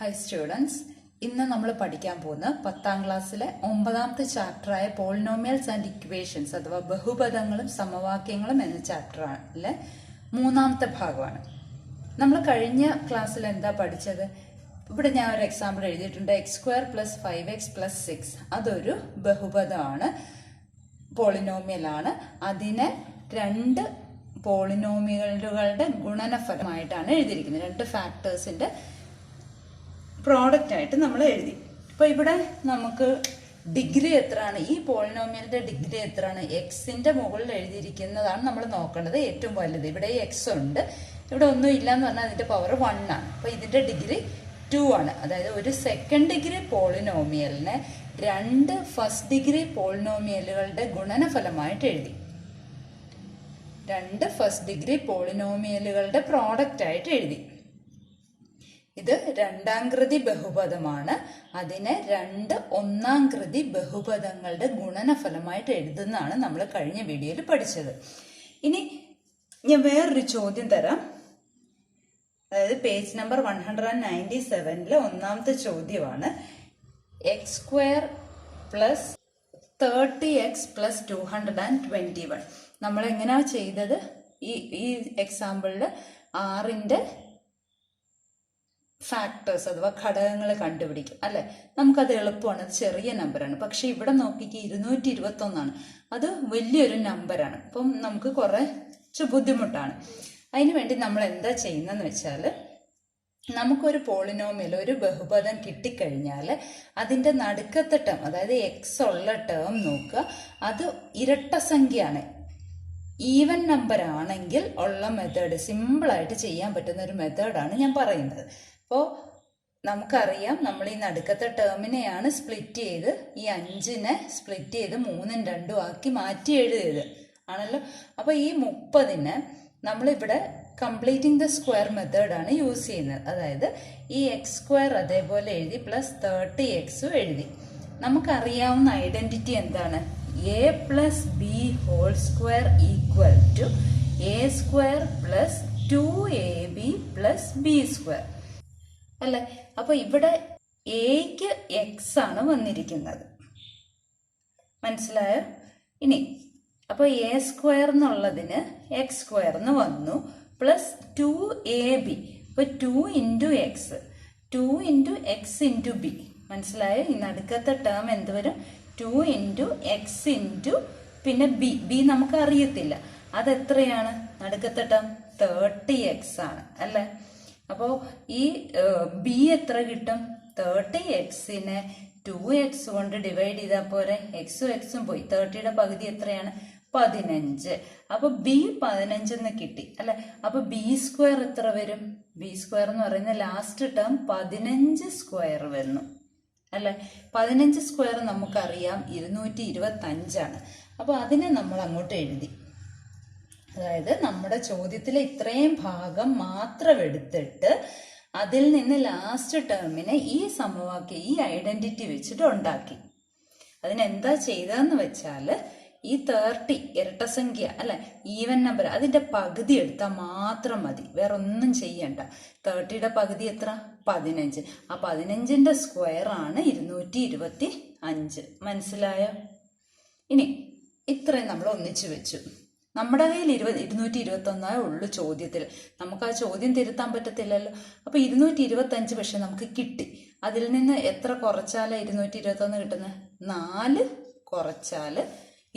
Hi students, ഇന്ന് നമ്മൾ പഠിക്കാൻ പോകുന്ന 10ാം ക്ലാസ്സിലെ 9ാമത്തെ ചാപ്റ്ററായ പോളിനോമിയൽസ് ആൻഡ് ഇക്വേഷൻസ് അഥവാ ബഹുപദങ്ങളും സമവാക്യങ്ങളും എന്ന ചാപ്റ്ററിലെ 3ാമത്തെ ഭാഗമാണ്. നമ്മൾ കഴിഞ്ഞ ക്ലാസ്സിൽ എന്താ പഠിച്ചത്? ഇവിടെ ഞാൻ ഒരു എക്സാമ്പിൾ എഴുതിയിട്ടുണ്ട്. x² + 5x + 6 അതൊരു ബഹുപദമാണ്, പോളിനോമിയലാണ്. അതിനെ രണ്ട് പോളിനോമിയലുകളുടെ ഗുണനഫലമായിട്ടാണ് എഴുതിയിരിക്കുന്നത്. രണ്ട് ഫാക്ടേഴ്സിന്റെ പ്രോഡക്റ്റ് ആയിട്ട് നമ്മൾ എഴുതി. അപ്പോൾ ഇവിടെ നമുക്ക് ഡിഗ്രി എത്രയാണ്, ഈ പോളിനോമിയലിന്റെ ഡിഗ്രി എത്രയാണ്? എക്സിന്റെ മുകളിൽ എഴുതിയിരിക്കുന്നതാണ് നമ്മൾ നോക്കേണ്ടത്, ഏറ്റവും വലുത്. ഇവിടെ എക്സ് ഉണ്ട്, ഇവിടെ ഒന്നും ഇല്ല എന്ന് പറഞ്ഞാൽ അതിന്റെ പവർ 1 ആണ്. അപ്പോൾ ഇതിന്റെ ഡിഗ്രി 2 ആണ്. അതായത് ഒരു സെക്കൻഡ് ഡിഗ്രി പോളിനോമിയലിനെ രണ്ട് ഫസ്റ്റ് ഡിഗ്രി പോളിനോമിയലുകളുടെ ഗുണനഫലമായിട്ട് എഴുതി. രണ്ട് ഫസ്റ്റ് ഡിഗ്രി പോളിനോമിയലുകളുടെ പ്രോഡക്റ്റ് ആയിട്ട് എഴുതി. ഇത് രണ്ടാംകൃതി ബഹുപദമാണ്. അതിനെ രണ്ട് ഒന്നാംകൃതി ബഹുപദങ്ങളുടെ ഗുണനഫലമായിട്ട് എഴുതുന്നതാണ് നമ്മൾ കഴിഞ്ഞ വീഡിയോയിൽ പഠിച്ചത്. ഇനി ഞാൻ വേറൊരു ചോദ്യം തരാം. അതായത് പേജ് നമ്പർ 197 ഒന്നാമത്തെ ചോദ്യമാണ്. x² + 30x + 221. നമ്മൾ എങ്ങനെയാ ചെയ്തത്? ഈ എക്സാമ്പിളിൽ 6ന്റെ ഫാക്ടേഴ്സ് അഥവാ ഘടകങ്ങൾ കണ്ടുപിടിക്കും അല്ലെ. നമുക്കത് എളുപ്പമാണ്, അത് ചെറിയ നമ്പറാണ്. പക്ഷെ ഇവിടെ നോക്കിക്ക് 221 അത് വലിയൊരു നമ്പറാണ്. അപ്പം നമുക്ക് കുറച്ച് ബുദ്ധിമുട്ടാണ്. അതിനുവേണ്ടി നമ്മൾ എന്താ ചെയ്യുന്നതെന്ന് വെച്ചാൽ, നമുക്കൊരു പോളിനോമിയൽ, ഒരു ബഹുപദം കിട്ടിക്കഴിഞ്ഞാൽ അതിൻ്റെ നടുക്കത്തെ ടേം, അതായത് എക്സ് ഉള്ള ടേം നോക്കുക. അത് ഇരട്ട സംഖ്യയാണ്. ഈവൻ നമ്പർ ആണെങ്കിൽ ഉള്ള മെത്തേഡ്, സിമ്പിളായിട്ട് ചെയ്യാൻ പറ്റുന്ന ഒരു മെത്തേഡാണ് ഞാൻ പറയുന്നത്. അപ്പോൾ നമുക്കറിയാം, നമ്മൾ ഈ നടുക്കത്തെ ടേമിനെയാണ് സ്പ്ലിറ്റ് ചെയ്ത്, ഈ 5നെ സ്പ്ലിറ്റ് ചെയ്ത് 3ഉം 2ഉം ആക്കി മാറ്റി എഴുതിയത് ആണല്ലോ. അപ്പോൾ ഈ 30ന് നമ്മളിവിടെ കംപ്ലീറ്റിംഗ് ദ സ്ക്വയർ മെത്തേഡാണ് യൂസ് ചെയ്യുന്നത്. അതായത് ഈ x² അതേപോലെ എഴുതി പ്ലസ് 30x എഴുതി. നമുക്കറിയാവുന്ന ഐഡന്റിറ്റി എന്താണ്? a + b² = a² + 2ab + b² അല്ലെ. അപ്പൊ ഇവിടെ എക്ക് എക്സ് ആണ് വന്നിരിക്കുന്നത്, മനസ്സിലായോ? ഇനി അപ്പൊ a² എന്നുള്ളതിന് x² എന്ന് വന്നു, പ്ലസ് 2ab. ഇപ്പൊ 2 × x, 2 × x × b. മനസ്സിലായോ? ഈ നടുക്കത്തെ ടേം എന്ത് വരും? 2 × x × പിന്നെ b നമുക്ക് അറിയത്തില്ല. അതെത്രയാണ് നടുക്കത്തെ ടേം? 30x ആണ് അല്ലെ. അപ്പോൾ ഈ b എത്ര കിട്ടും? 30xനെ 2x കൊണ്ട് ഡിവൈഡ് ചെയ്താൽ പോരെ. എക്സും പോയി. 30യുടെ പകുതി എത്രയാണ്? 15. അപ്പൊ b 15 എന്ന് കിട്ടി അല്ലെ. അപ്പൊ b² എത്ര വരും? b² എന്ന് പറയുന്ന ലാസ്റ്റ് ടേം 15² വരുന്നു അല്ലെ. 15² നമുക്കറിയാം 225 ആണ്. അപ്പൊ അതിനെ നമ്മൾ അങ്ങോട്ട് എഴുതി. അതായത് നമ്മുടെ ചോദ്യത്തിലെ ഇത്രയും ഭാഗം മാത്രം എടുത്തിട്ട് അതിൽ നിന്ന് ലാസ്റ്റ് ടേമിനെ ഈ സമവാക്യം, ഈ ഐഡന്റിറ്റി വെച്ചിട്ട് ഉണ്ടാക്കി. അതിനെന്താ ചെയ്തതെന്ന് വെച്ചാൽ, ഈ 30 ഇരട്ടസംഖ്യ അല്ലെ, ഈവൻ നമ്പർ, അതിന്റെ പകുതി എടുത്താൽ മാത്രം മതി, വേറെ ഒന്നും ചെയ്യണ്ട. 30യുടെ പകുതി എത്ര? 15. ആ 15ന്റെ സ്ക്വയർ ആണ് 225. മനസ്സിലായോ? ഇനി ഇത്രയും നമ്മൾ ഒന്നിച്ചു വെച്ചു. നമ്മുടെ കയ്യിൽ 221 ഉള്ളു ചോദ്യത്തിൽ. നമുക്ക് ആ ചോദ്യം തിരുത്താൻ പറ്റത്തില്ലല്ലോ. അപ്പൊ 225 പക്ഷെ നമുക്ക് കിട്ടി. അതിൽ നിന്ന് എത്ര കുറച്ചാല് 221 കിട്ടുന്നത്? 4 കുറച്ചാല്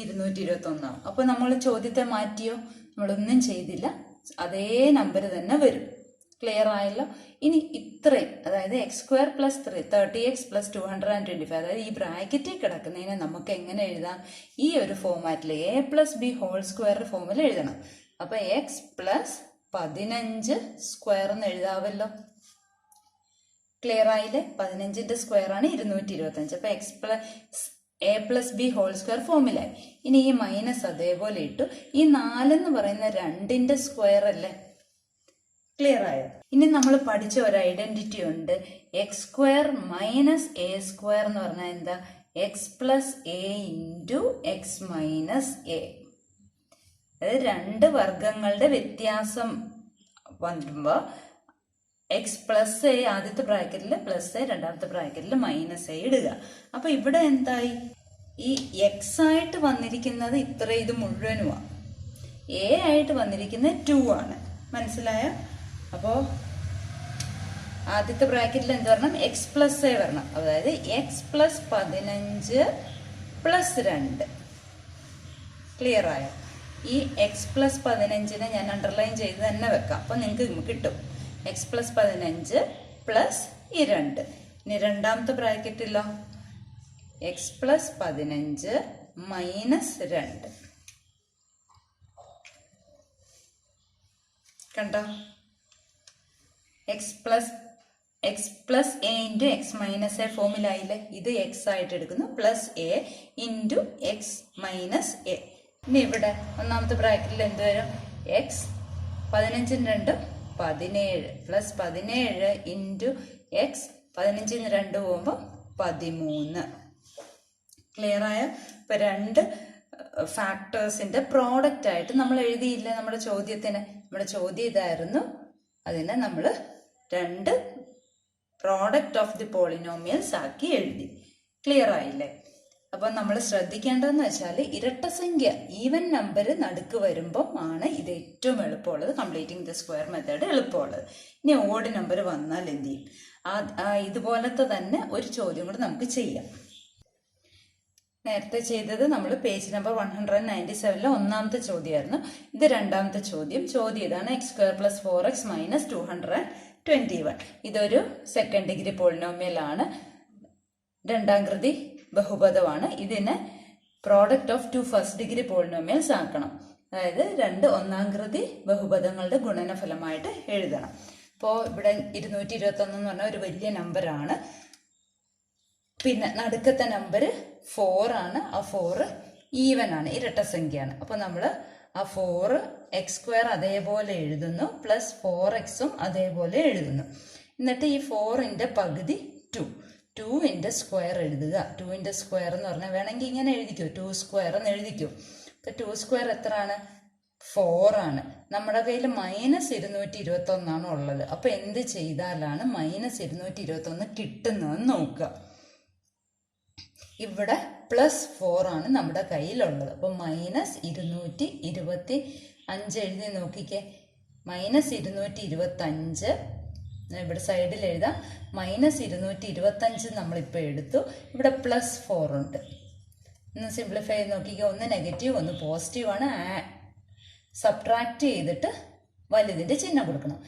221 ആവും. അപ്പൊ നമ്മൾ ചോദ്യത്തെ മാറ്റിയോ? നമ്മളൊന്നും ചെയ്തില്ല, അതേ നമ്പർ തന്നെ വരും. ക്ലിയർ ആയല്ലോ? ഇനി ഇത്രയും, അതായത് x² + 30x + 225, അതായത് ഈ ബ്രാക്കറ്റിൽ കിടക്കുന്നതിനെ നമുക്ക് എങ്ങനെ എഴുതാം? ഈ ഒരു ഫോമാറ്റിൽ a + b² ഫോമിൽ എഴുതണം. അപ്പൊ x + 15² എന്ന് എഴുതാവല്ലോ. ക്ലിയർ ആയില്ലേ? 15ന്റെ സ്ക്വയർ ആണ് 225. അപ്പൊ a + b² ഫോമിലായി. ഇനി ഈ മൈനസ് അതേപോലെ ഇട്ടു. ഈ 4 എന്ന് പറയുന്ന 2ന്റെ സ്ക്വയർ അല്ലേ. ക്ലിയർ ആയോ? ഇനി നമ്മൾ പഠിച്ച ഒരു ഐഡന്റിറ്റി ഉണ്ട്, x² - a² എന്ന് പറഞ്ഞാൽ എന്താ? x + a × x - a. അതായത് രണ്ട് വർഗങ്ങളുടെ വ്യത്യാസം വരുമ്പോൾ എക്സ് പ്ലസ് എ ആദ്യത്തെ ബ്രാക്കറ്റിൽ പ്ലസ് എ, രണ്ടാമത്തെ ബ്രാക്കറ്റിൽ മൈനസ് എ ഇടുക. അപ്പൊ ഇവിടെ എന്തായി? ഈ എക്സ് ആയിട്ട് വന്നിരിക്കുന്നത് ഇത് മുഴുവനുമാണ്. എ ആയിട്ട് വന്നിരിക്കുന്നത് 2 ആണ്. മനസ്സിലായോ? അപ്പോൾ ആദ്യത്തെ ബ്രാക്കറ്റിൽ എന്ത് വരണം? എക്സ് പ്ലസ് എ വരണം. അതായത് എക്സ് പ്ലസ് 15 പ്ലസ് 2. ക്ലിയർ ആയോ? ഈ എക്സ് പ്ലസ് 15 ഞാൻ അണ്ടർലൈൻ ചെയ്ത് തന്നെ വെക്കാം. അപ്പോൾ നിങ്ങൾക്ക് കിട്ടും എക്സ് പ്ലസ് 15 പ്ലസ് ഈ 2. ഇനി രണ്ടാമത്തെ ബ്രാക്കറ്റിലോ എക്സ് പ്ലസ് 15 മൈനസ് 2. കണ്ടോ? X plus a into x minus a ഫോമിലായില്ലേ? ഇത് എക്സ് ആയിട്ട് എടുക്കുന്നു, plus a into x minus a. ഇനി ഇവിടെ ഒന്നാമത്തെ ബ്രാക്കറ്റിൽ എന്ത് വരും? എക്സ് 15 2 17 പ്ലസ് 17 ഇൻറ്റു എക്സ് 15 2 പോകുമ്പോൾ 13. ക്ലിയർ ആയോ? ഇപ്പൊ 2 ഫാക്ടേഴ്സിന്റെ പ്രോഡക്റ്റ് ആയിട്ട് നമ്മൾ എഴുതിയില്ല നമ്മുടെ ചോദ്യത്തിന്. നമ്മുടെ ചോദ്യം ഇതായിരുന്നു. അതിനെ നമ്മൾ 2 പ്രോഡക്റ്റ് ഓഫ് ദി പോളിനോമിയൽസ് ആക്കി എഴുതി. ക്ലിയർ ആയില്ലേ? അപ്പൊ നമ്മൾ ശ്രദ്ധിക്കേണ്ടതെന്ന് വെച്ചാൽ ഇരട്ടസംഖ്യ ഈവൻ നമ്പർ നടുക്ക് വരുമ്പോൾ ആണ് ഇത് ഏറ്റവും എളുപ്പമുള്ളത്. കംപ്ലീറ്റിംഗ് ദ സ്ക്വയർ മെത്തേഡ് എളുപ്പമുള്ളത്. ഇനി ഓഡ് നമ്പർ വന്നാൽ എന്ത് ചെയ്യും? ഇതുപോലത്തെ തന്നെ ഒരു ചോദ്യം കൂടെ നമുക്ക് ചെയ്യാം. നേരത്തെ ചെയ്തത് നമ്മൾ പേജ് നമ്പർ 197 ഒന്നാമത്തെ ചോദ്യമായിരുന്നു. ഇത് രണ്ടാമത്തെ ചോദ്യം. ചോദ്യം ഇതാണ്: X square plus 4x minus 221. ഇതൊരു സെക്കൻഡ് ഡിഗ്രി പോളിനോമിയൽ ആണ്, രണ്ടാം കൃതി ബഹുപദമാണ്. ഇതിന് product of 2 first degree polynomials ആക്കണം. അതായത് 2 ഒന്നാം കൃതി ബഹുപദങ്ങളുടെ ഗുണനഫലമായിട്ട് എഴുതണം. അപ്പോൾ ഇവിടെ 221 എന്ന് പറഞ്ഞാൽ ഒരു വലിയ നമ്പറാണ്. പിന്നെ നടുക്കത്തെ നമ്പർ 4 ആണ്. ആ 4 ഈവൻ ആണ്, ഇരട്ടസംഖ്യയാണ്. അപ്പോൾ നമ്മൾ ആ 4 എക്സ് സ്ക്വയർ അതേപോലെ എഴുതുന്നു, പ്ലസ് 4x അതേപോലെ എഴുതുന്നു. എന്നിട്ട് ഈ 4ന്റെ പകുതി 2ന്റെ സ്ക്വയർ എഴുതുക. 2ന്റെ സ്ക്വയർ എന്ന് പറഞ്ഞാൽ വേണമെങ്കിൽ ഇങ്ങനെ എഴുതിക്കോ, 2 സ്ക്വയർ എന്ന് എഴുതിക്കോ. ഇപ്പൊ 2 സ്ക്വയർ എത്ര ആണ്? 4 ആണ്. നമ്മുടെ കയ്യിൽ മൈനസ് 221 ഉള്ളത്. അപ്പൊ എന്ത് ചെയ്താലാണ് മൈനസ് 221 കിട്ടുന്നതെന്ന് നോക്കുക. ഇവിടെ പ്ലസ് 4 ആണ് നമ്മുടെ കയ്യിലുള്ളത്. അപ്പൊ മൈനസ് 225 എഴുതി നോക്കിക്കേ. മൈനസ് 225 ഇവിടെ സൈഡിൽ എഴുതാം. മൈനസ് 225 നമ്മളിപ്പോൾ എടുത്തു. ഇവിടെ പ്ലസ് 4 ഉണ്ട്. ഒന്ന് സിംപ്ലിഫൈ ചെയ്ത് നോക്കിക്കുക. ഒന്ന് നെഗറ്റീവ് ഒന്ന് പോസിറ്റീവ് ആണ്. സബ്ട്രാക്ട് ചെയ്തിട്ട് വലുതിൻ്റെ ചിഹ്നം കൊടുക്കണം,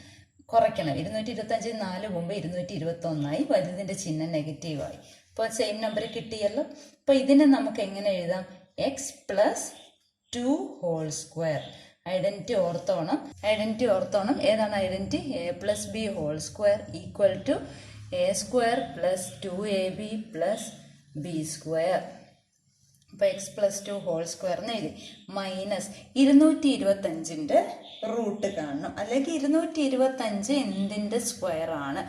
കുറയ്ക്കണം. 225 4 പോകുമ്പോൾ 221 വലുതിൻ്റെ ചിഹ്നം നെഗറ്റീവായി. ഇപ്പോൾ സെയിം നമ്പർ കിട്ടിയല്ലോ. അപ്പോൾ ഇതിനെ നമുക്ക് എങ്ങനെ എഴുതാം? X plus 2 whole square. Identity ഓർത്തോണം. ഏതാണ് identity? A plus b whole square equal to a square plus 2ab plus b square. അപ്പോൾ എക്സ് പ്ലസ് 2 ഹോൾ സ്ക്വയർ എന്ന് എഴുതി. മൈനസ് 225ന്റെ റൂട്ട് കാണണം, അല്ലെങ്കിൽ 225 എന്തിൻ്റെ സ്ക്വയർ ആണ്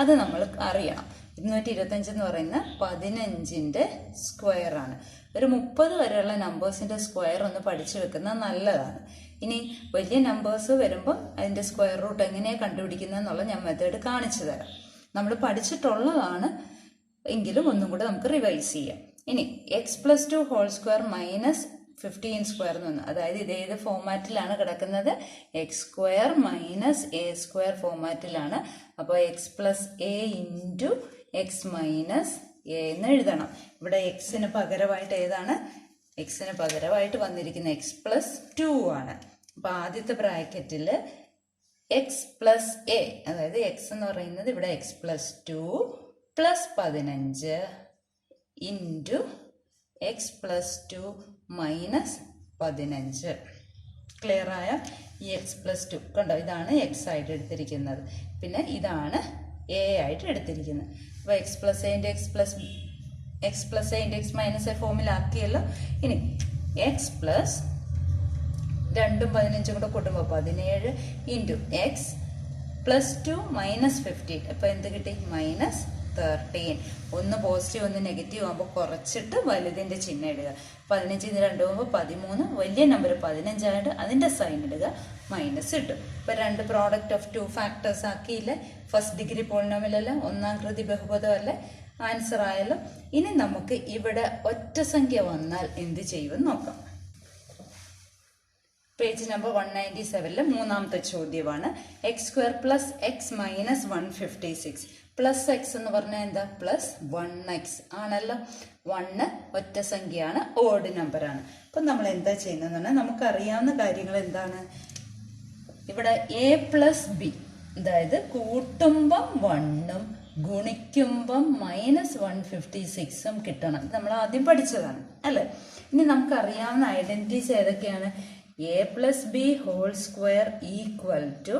അത് നമ്മൾ അറിയണം. 225 എന്ന് പറയുന്ന 15ന്റെ സ്ക്വയർ ആണ്. ഒരു 30 വരെയുള്ള നമ്പേഴ്സിന്റെ സ്ക്വയർ ഒന്ന് പഠിച്ചു വെക്കുന്നത് നല്ലതാണ്. ഇനി വലിയ നമ്പേഴ്സ് വരുമ്പോൾ അതിന്റെ സ്ക്വയർ റൂട്ട് എങ്ങനെയാണ് കണ്ടുപിടിക്കുന്നത് എന്നുള്ള ഞാൻ മെത്തേഡ് കാണിച്ചു തരാം. നമ്മൾ പഠിച്ചിട്ടുള്ളതാണ്, എങ്കിലും ഒന്നും കൂടെ നമുക്ക് റിവൈസ് ചെയ്യാം. ഇനി x plus 2 whole square minus 15 square എന്ന് വന്നു. അതായത് ഇതേത് ഫോമാറ്റിലാണ് കിടക്കുന്നത്? X square minus a square ഫോമാറ്റിലാണ്. അപ്പോൾ x plus a into x minus a എന്ന് എഴുതണം. ഇവിടെ എക്സിന് പകരമായിട്ട് ഏതാണ്? എക്സിന് പകരമായിട്ട് വന്നിരിക്കുന്ന എക്സ് പ്ലസ് 2 ആണ്. അപ്പൊ ആദ്യത്തെ ബ്രാക്കറ്റിൽ എക്സ് പ്ലസ് എ, അതായത് എക്സ് എന്ന് പറയുന്നത് ഇവിടെ X plus 2 plus 15 into x plus 2 minus 15. Clear ആയ? ഈ എക്സ് പ്ലസ് 2 കണ്ടോ, ഇതാണ് എക്സ് ആയിട്ട് എടുത്തിരിക്കുന്നത്. പിന്നെ ഇതാണ് എ ആയിട്ട് എടുത്തിരിക്കുന്നത്. അപ്പോൾ x plus a into x plus a into x minus a ഫോമിലാക്കിയല്ലോ. ഇനി എക്സ് പ്ലസ് 2ഉം 15ഉം കൂടെ കൂട്ടുമ്പോൾ 17 ഇൻറ്റു എക്സ് പ്ലസ് 2 മൈനസ് 15. അപ്പോൾ എന്ത് കിട്ടി? മൈനസ് 13. ഒന്ന് പോസിറ്റീവ് ഒന്ന് നെഗറ്റീവ് ആകുമ്പോൾ കുറച്ചിട്ട് വലുതിൻ്റെ ചിഹ്നം ഇടുക. 15 2 പോകുമ്പോൾ 13, വലിയ നമ്പർ 15 ആയിട്ട് അതിൻ്റെ സൈൻ ഇടുക, മൈനസ് ഇട്ടു. ഇപ്പം 2 പ്രോഡക്റ്റ് ഓഫ് 2 ഫാക്ടേഴ്സ് ആക്കിയില്ലേ, ഫസ്റ്റ് ഡിഗ്രി പോളിനോമിയൽ അല്ല, ഒന്നാം കൃതി ബഹുപദം അല്ലേ, ആൻസർ ആയല്ലോ. ഇനി നമുക്ക് ഇവിടെ ഒറ്റ സംഖ്യ വന്നാൽ എന്ത് ചെയ്യുമെന്ന് നോക്കാം. പേജ് നമ്പർ 197 മൂന്നാമത്തെ ചോദ്യമാണ്. x² plus X minus 156 plus X എന്ന് പറഞ്ഞാൽ എന്താ, പ്ലസ് 1x ആണല്ലോ. 1 ഒറ്റ സംഖ്യയാണ്, ഓഡ് നമ്പറാണ്. അപ്പം നമ്മൾ എന്താ ചെയ്യുന്നതെന്ന് പറഞ്ഞാൽ നമുക്കറിയാവുന്ന കാര്യങ്ങൾ എന്താണ്, ഇവിടെ a പ്ലസ് ബി, അതായത് കൂട്ടുമ്പം 1ഉം ഗുണിക്കുമ്പം മൈനസ് 156ഉം കിട്ടണം. ഇത് നമ്മൾ ആദ്യം പഠിച്ചതാണ് അല്ലേ. ഇനി നമുക്കറിയാവുന്ന ഐഡന്റിറ്റീസ് ഏതൊക്കെയാണ്, a plus b whole square equal to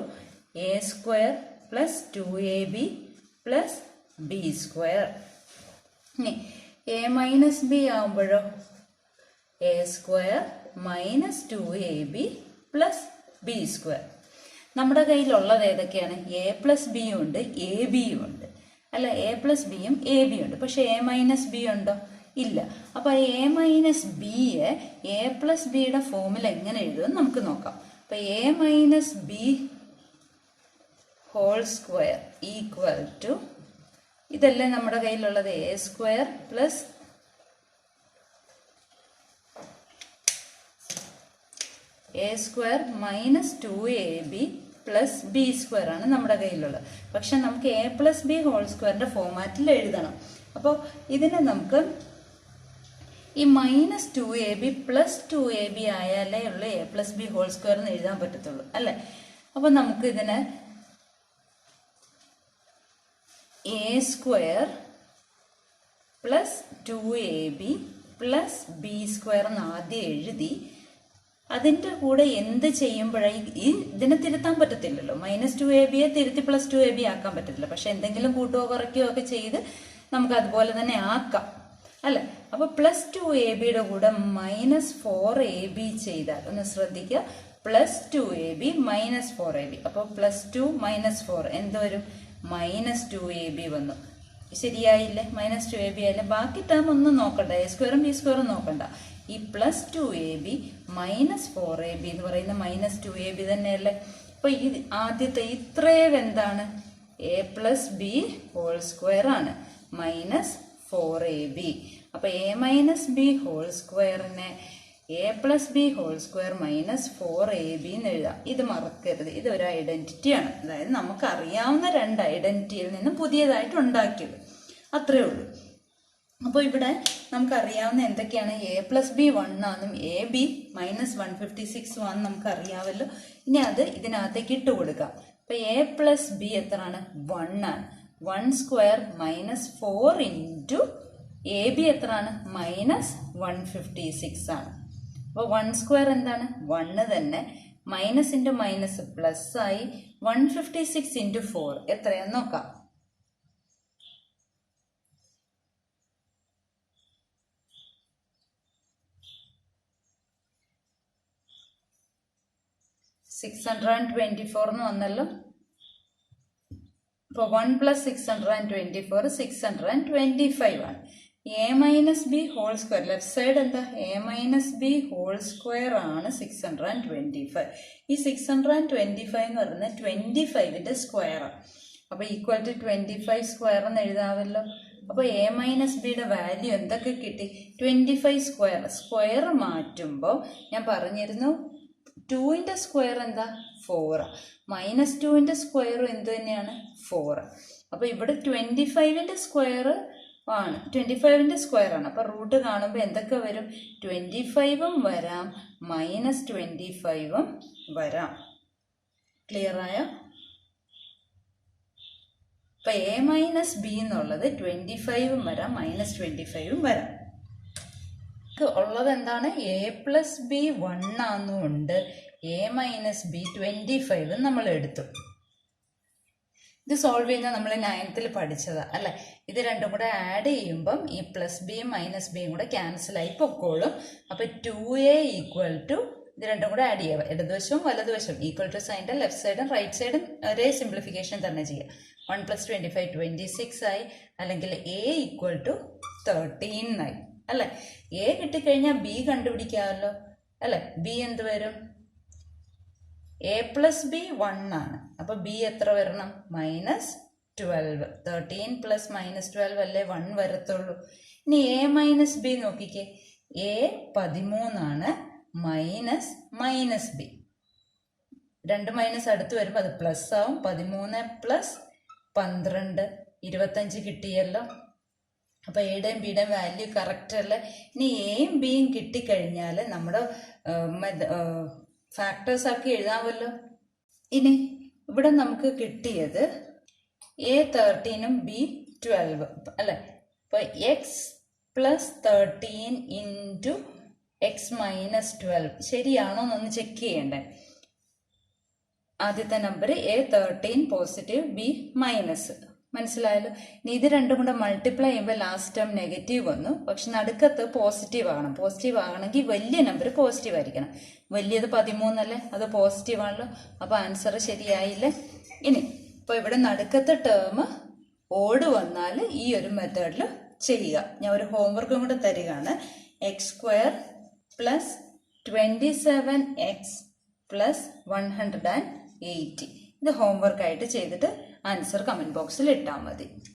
a² plus 2ab plus b square. ഇനി a മൈനസ് ബി ആകുമ്പോഴോ a² minus 2ab plus b square. നമ്മുടെ കയ്യിലുള്ളത് ഏതൊക്കെയാണ്, a പ്ലസ് ബിയും ഉണ്ട് എ ബിയും ഉണ്ട് അല്ല, a പ്ലസ് ബിയും എ ബിയും ഉണ്ട്. പക്ഷെ a മൈനസ് ബി ഉണ്ടോ, ഇല്ല. അപ്പൊ a മൈനസ് ബിയെ a പ്ലസ് ബിയുടെ ഫോമിൽ എങ്ങനെ എഴുതുമെന്ന് നമുക്ക് നോക്കാം. അപ്പൊ a minus b whole square equal to, ഇതല്ലേ നമ്മുടെ കയ്യിലുള്ളത്, a² plus a² minus 2ab plus b square ആണ് നമ്മുടെ കയ്യിലുള്ളത്. പക്ഷെ നമുക്ക് a പ്ലസ് ബി ഹോൾ സ്ക്വയറിന്റെ ഫോമാറ്റിൽ എഴുതണം. അപ്പോൾ ഇതിനെ നമുക്ക് ഈ മൈനസ് 2ab പ്ലസ് 2ab ആയാലേ ഉള്ളൂ a plus b whole square എന്ന് എഴുതാൻ പറ്റത്തുള്ളൂ അല്ലേ. അപ്പോൾ നമുക്ക് ഇതിനെ a² plus 2ab plus b square എന്ന് ആദ്യം എഴുതി, അതിൻ്റെ കൂടെ എന്ത് ചെയ്യുമ്പോഴായി ഈ ഇതിനെ തിരുത്താൻ പറ്റത്തില്ലല്ലോ, മൈനസ് 2ab തിരുത്തി പ്ലസ് 2ab ആക്കാൻ പറ്റത്തില്ല. പക്ഷെ എന്തെങ്കിലും കൂട്ടുകയോ കുറയ്ക്കുകയോ ഒക്കെ ചെയ്ത് നമുക്ക് അതുപോലെ തന്നെ ആക്കാം അല്ലെ. അപ്പൊ പ്ലസ് 2ab കൂടെ മൈനസ് 4ab ചെയ്താൽ ഒന്ന് ശ്രദ്ധിക്കുക, പ്ലസ് 2ab മൈനസ് 4ab. അപ്പൊ പ്ലസ് 2 മൈനസ് 4 എന്ത് വരും, മൈനസ് 2ab വന്നു. ശരിയായില്ലേ, മൈനസ് 2ab ആയില്ലേ. ബാക്കി ടേം ഒന്നും നോക്കണ്ട, a² ബി സ്ക്വയറും നോക്കണ്ട. ഈ പ്ലസ് 2ab മൈനസ് 4ab എന്ന് പറയുന്ന മൈനസ് 2ab തന്നെയല്ലേ. അപ്പൊ ഈ ആദ്യത്തെ ഇത്രയും എന്താണ്, a plus b whole square ആണ്, മൈനസ് 4ab. അപ്പൊ a മൈനസ് ബി ഹോൾ സ്ക്വയറിനെ a plus b whole square minus 4ab എന്ന് എഴുതാം. ഇത് മറക്കരുത്, ഇതൊരു ഐഡന്റിറ്റിയാണ്. അതായത് നമുക്കറിയാവുന്ന 2 ഐഡന്റിറ്റിയിൽ നിന്ന് പുതിയതായിട്ട് ഉണ്ടാക്കിയത്, അത്രേ ഉള്ളൂ. അപ്പോൾ ഇവിടെ നമുക്കറിയാവുന്ന എന്തൊക്കെയാണ്, a പ്ലസ് ബി 1 ആണെന്നും എ ബി മൈനസ് 156 ആണെന്നും നമുക്കറിയാമല്ലോ. ഇനി അത് ഇതിനകത്തേക്ക് ഇട്ട് കൊടുക്കാം. അപ്പൊ a പ്ലസ് ബി എത്രയാണ്, 1 ആണ്. 1 square minus 4 into A B എത്രയാണ്, മൈനസ് 156 ആണ്. അപ്പോൾ 1 സ്ക്വയർ എന്താണ്, 1 തന്നെ, മൈനസ് ഇൻറ്റു മൈനസ് പ്ലസ് ആയി. 156 ഇൻറ്റു 4 എത്രയാന്ന് നോക്കാം. 624 എന്ന് വന്നല്ലോ. അപ്പോൾ 1 പ്ലസ് 624 625 ആണ്. a minus b whole square, left side എന്താ, a minus b whole square ആണ് 625. ഈ 625 എന്ന് പറയുന്നത് 25ന്റെ സ്ക്വയറാണ്. അപ്പോൾ ഈക്വൽ ടു 25 സ്ക്വയർ എന്ന് എഴുതാമല്ലോ. അപ്പോൾ a മൈനസ് ബിയുടെ വാല്യൂ എന്തൊക്കെ കിട്ടി, 25 സ്ക്വയർ. സ്ക്വയർ മാറ്റുമ്പോൾ ഞാൻ പറഞ്ഞിരുന്നു 2ന്റെ സ്ക്വയർ എന്താ, 4. മൈനസ് 2ന്റെ സ്ക്വയറും എന്ത് തന്നെയാണ്, 4. അപ്പോൾ ഇവിടെ 25ന്റെ സ്ക്വയർ ആണ്, 25ന്റെ സ്ക്വയർ ആണ്. അപ്പോൾ റൂട്ട് കാണുമ്പോൾ എന്തൊക്കെ വരും, 25ഉം വരാം, മൈനസ് 25ഉം വരാം. ക്ലിയർ ആയോ? അപ്പൊ a മൈനസ് ബി എന്നുള്ളത് 25ഉം വരാം, മൈനസ് 25ഉം വരാം. ഉള്ളത് എന്താണ്, a plus B 1 ആണെന്നുണ്ട്, a minus B 25 നമ്മൾ എടുത്തു. ഇത് സോൾവ് ചെയ്യുന്നത് നമ്മൾ 9th പഠിച്ചതാ അല്ലെ. ഇത് രണ്ടും കൂടെ ആഡ് ചെയ്യുമ്പം ഈ പ്ലസ് ബിയും മൈനസ് ബിയും കൂടെ ക്യാൻസൽ ആയി പൊക്കോളും. അപ്പൊ 2a ഈക്വൽ ടു, ഇത് രണ്ടും കൂടെ ആഡ് ചെയ്യുക, ഇടതുവശവും വലതുവശവും ഈക്വൽ ടു സൈൻ്റെ ലെഫ്റ്റ് സൈഡും റൈറ്റ് സൈഡും ഒരേ സിംപ്ലിഫിക്കേഷൻ തന്നെ ചെയ്യുക. 1 + 25 26 ആയി, അല്ലെങ്കിൽ എ ഈക്വൽ ടു 13 ആയി അല്ലെ. എ കിട്ടിക്കഴിഞ്ഞാൽ ബി കണ്ടുപിടിക്കാമല്ലോ അല്ലെ. ബി എന്ത് വരും? എ പ്ലസ് ബി 1 ആണ്. അപ്പൊ ബി എത്ര വരണം? -12. 13 + -12 അല്ലേ 1 വരത്തുള്ളൂ. ഇനി എ മൈനസ് ബി നോക്കിക്കേ. എ 13 ആണ്, മൈനസ് ബി. 2 മൈനസ് അടുത്ത് വരുമ്പോൾ അത് പ്ലസ് ആവും. 13 + 12 25 കിട്ടിയല്ലോ. അപ്പൊ എയുടെയും ബിയുടെയും വാല്യൂ കറക്റ്റ് അല്ലേ. ഇനി എയും ബിയും കിട്ടിക്കഴിഞ്ഞാൽ നമ്മുടെ ഫാക്ടേഴ്സ് ആക്കി എഴുതാമല്ലോ. ഇനി ഇവിടെ നമുക്ക് കിട്ടിയത് എ 13ഉം ബി 12 അല്ലെ. അപ്പൊ എക്സ് + 13 × x - 12 ശരിയാണോ എന്നൊന്ന് ചെക്ക് ചെയ്യണ്ടേ. ആദ്യത്തെ number A 13 positive, B minus. മനസ്സിലായല്ലോ. ഇനി ഇത് രണ്ടും കൂടെ മൾട്ടിപ്ലൈ ചെയ്യുമ്പോൾ ലാസ്റ്റ് ടേം നെഗറ്റീവ് വന്നു. പക്ഷെ നടുക്കത്ത് പോസിറ്റീവ് ആകണം. പോസിറ്റീവ് ആകണമെങ്കിൽ വലിയ നമ്പർ പോസിറ്റീവ് ആയിരിക്കണം. വലിയത് 13 അല്ലേ, അത് പോസിറ്റീവ് ആണല്ലോ. അപ്പൊ ആൻസർ ശരിയായില്ലേ. ഇനി ഇപ്പൊ ഇവിടെ നടുക്കത്തെ ടേം ഓട് വന്നാൽ ഈ ഒരു മെത്തേഡിൽ ചെയ്യുക. ഞാൻ ഒരു ഹോംവർക്കും കൂടെ തരികയാണ്. x² + 27x + 180. ഇത് ഹോംവർക്കായിട്ട് ചെയ്തിട്ട് ആൻസർ കമന്റ് ബോക്സിൽ ഇട്ടാൽ മതി.